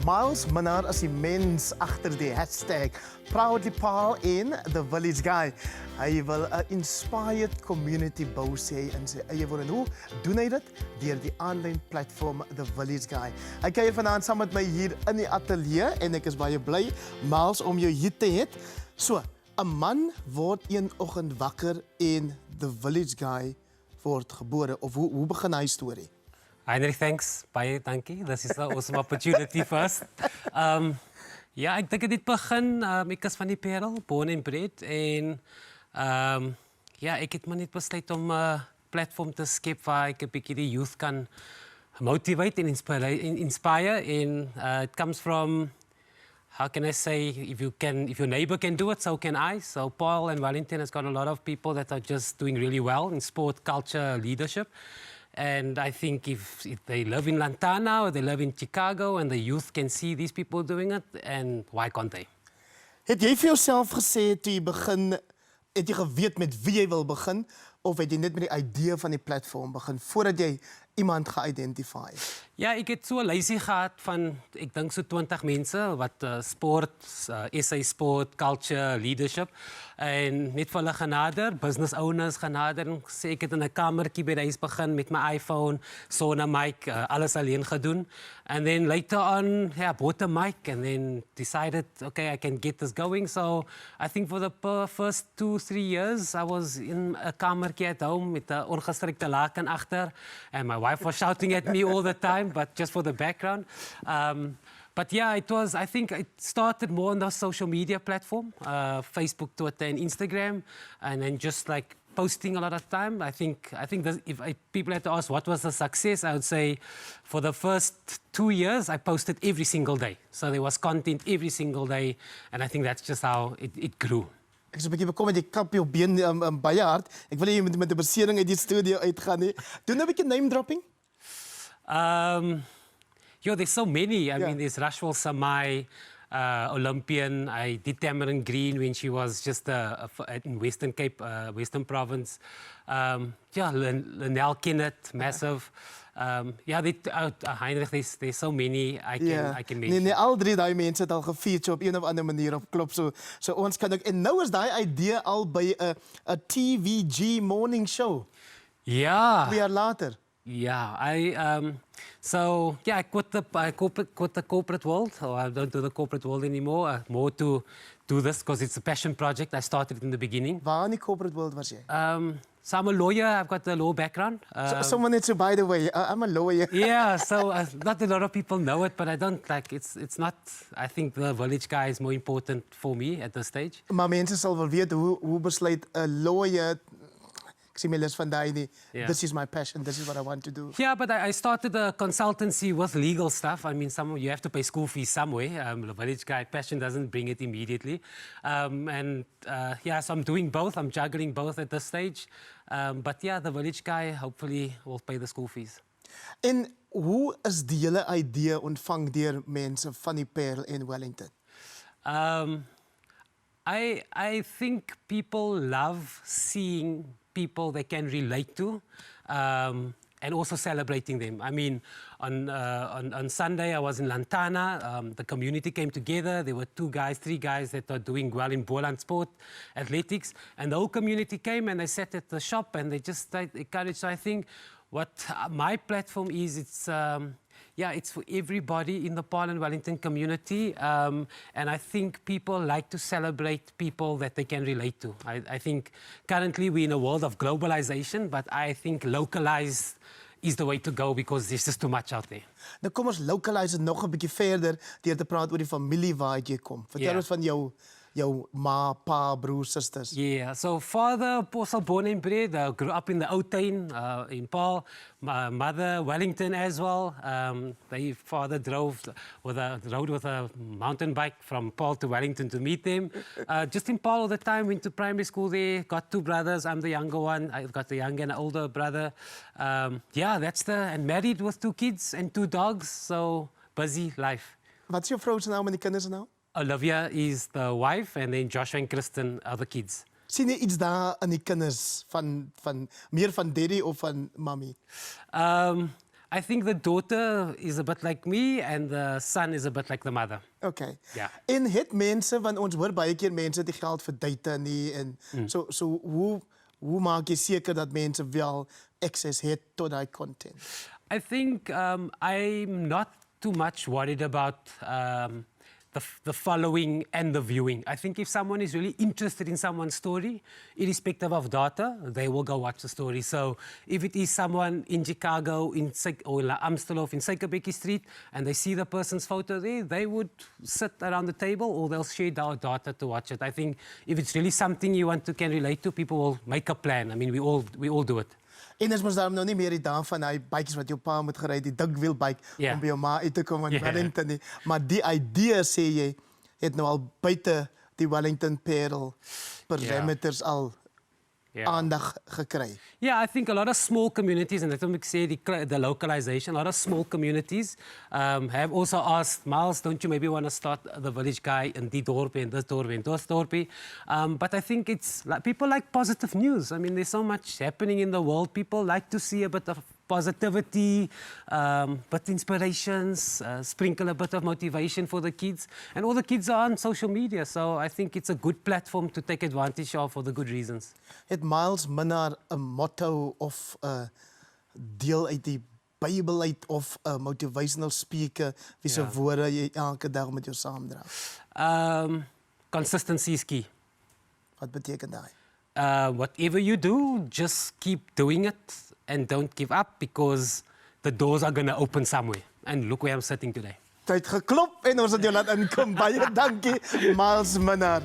Myles Minnaar is die mens agter die hashtag Proudly Paul in The Village Guy. Hy wil 'n inspired community bou sê in sy eie woorde. Hoe doen hy dit? Deur die aanlyn platform The Village Guy. Hy kuier vanaand saam met my hier in die ateljee en ek is baie bly, Myles, om jou hier te hê. So, 'n man word een oggend wakker en The Village Guy word gebore. Of hoe begin hy storie? Heinrich, thanks. Baie dankie. This is an awesome opportunity first. Ja, ek dink dit begin, ek is van die Parel, born and bred. En ja, ek het maar net besluit om 'n platform te skep waar ek 'n bietjie die youth kan motivate and inspire. And it comes from, how can I say, if your neighbour can do it, so can I. So Paul and Wellington has got a lot of people that are just doing really well in sport, culture, leadership. And I think if they live in Lantana or they live in Chicago and the youth can see these people doing it, and why can't they? Het jy vir jouself gesê toe jy begin, het jy geweet met wie jy wil begin, of het jy net met die idee van die platform begin, voordat jy iemand ge-identify? Ja, ek het so 'n lysie gehad van, ek dink so 20 mense, wat sport, SA sport, culture, leadership, en net vir hulle genader, business owners genader, en sê ek het in 'n kamertjie by die huis begin met my iPhone, so 'n mic, alles alleen gedoen. And then later on, yeah, bought a mic and then decided, okay, I can get this going. So I think for the first 2-3 years, I was in a kamertjie at home met 'n ongestrikte laken agter, and my wife was shouting at me all the time, but just for the background. But yeah, I think it started more on the social media platform, Facebook, Twitter, and Instagram, and then just like posting a lot of time. I think if people had to ask what was the success, I would say for the first 2 years, I posted every single day. So there was content every single day, and I think that's just how it grew. Ek is 'n bietjie bekommerd, jy kap jou been baie hard. Ek wil jy met 'n besering uit die studio uitgaan nie. Doen 'n bietjie name dropping. There's so many. I mean, there's Rashwal Samai, Olympian. I did Tamarin Green when she was just in Western Cape, Western Province. Lynell KykNET, massive. Heinrich, there's so many I can mention. Nee, al drie daai mense het al gefeature op een of ander manier op KLOP. So ons kan ook, en nou is daai idee al by 'n TVG morning show. Ja. 2 jaar later. Yeah, I quit the corporate world. I don't do the corporate world anymore. More to do this because it's a passion project. I started in the beginning. Waar in die corporate world was jy? So I'm a lawyer. I've got a law background. Someone needs to, by the way, I'm a lawyer. Yeah, so not a lot of people know it, but I don't like. It's not. I think the Village Guy is more important for me at this stage. Maar mense sal wel weet hoe besluit 'n lawyer. This is my passion, this is what I want to do. Yeah, but I started a consultancy with legal stuff. I mean, you have to pay school fees somewhere. The Village Guy passion doesn't bring it immediately. So I'm doing both. I'm juggling both at this stage. But yeah, the Village Guy hopefully will pay the school fees. En hoe is die hele idee ontvang deur mense van die Parel en Wellington? I think people love seeing people they can relate to, and also celebrating them. I mean, on Sunday I was in Lantana. The community came together. There were 3 guys that are doing well in Boland sport, athletics, and the whole community came and they sat at the shop and they just encouraged. So I think what my platform is, it's for everybody in the Paarl and Wellington community, and I think people like to celebrate people that they can relate to. I think currently we're in a world of globalization, but I think localized is the way to go because there's just too much out there. Nou kom ons localize het nog 'n bietjie verder deur te praat oor die familie waar jy kom. Vertel ons van jou ma, pa, broers, sisters. Yeah, so father, also born and bred, grew up in the Outain in Paarl. My mother, Wellington as well. Their father rode with a mountain bike from Paarl to Wellington to meet them. Just in Paarl all the time, went to primary school there, got 2 brothers. I'm the younger one. I've got a younger and an older brother. And married with 2 kids and 2 dogs, so busy life. Wat is jou vrou se naam en die kinders se naam? Olivia is the wife, and then Joshua and Kristen are the kids. Sien jy iets daar in die kinders van meer van daddy of van mommy? I think the daughter is a bit like me and the son is a bit like the mother. Okay. Ja. En het mense, want ons hoor baie keer mense die geld vir data nie en so hoe maak jy seker dat mense wel access het tot daai content? I think I'm not too much worried about the following and the viewing. I think if someone is really interested in someone's story, irrespective of data, they will go watch the story. So if it is someone in Chicago or in Amstelhof in Suikerbekkie Street and they see the person's photo there, they would sit around the table or they'll share our data to watch it. I think if it's really something you can relate to, people will make a plan. I mean, we all do it. En is mos daarom nou nie meer die dae van daai bikes wat jou pa moet gery, die dikwheelbike om by jou ma uit te kom in Wellington nie. Maar die idee, sê jy, het nou al buite die Wellington Parel parameters al aandag gekry. Yeah, I think a lot of small communities, and that's what I say, the localization, a lot of small communities have also asked, Myles, don't you maybe want to start the village guy in die dorpie and this dorpie and this dorpie? But I think it's like, people like positive news. I mean, there's so much happening in the world. People like to see a bit of positivity, but inspirations, sprinkle a bit of motivation for the kids. And all the kids are on social media, so I think it's a good platform to take advantage of for the good reasons. Het Myles Minnaar 'n motto of 'n deel uit die Bybel uit of 'n motivational speaker wie se woorde jy elke dag met jou saamdra? Consistency is key. Wat beteken daai? Whatever you do, just keep doing it and don't give up because the doors are going to open somewhere. And look where I'm sitting today. Tyd geklop en ons het jou laat inkom. Baie dankie, Myles Minnaar.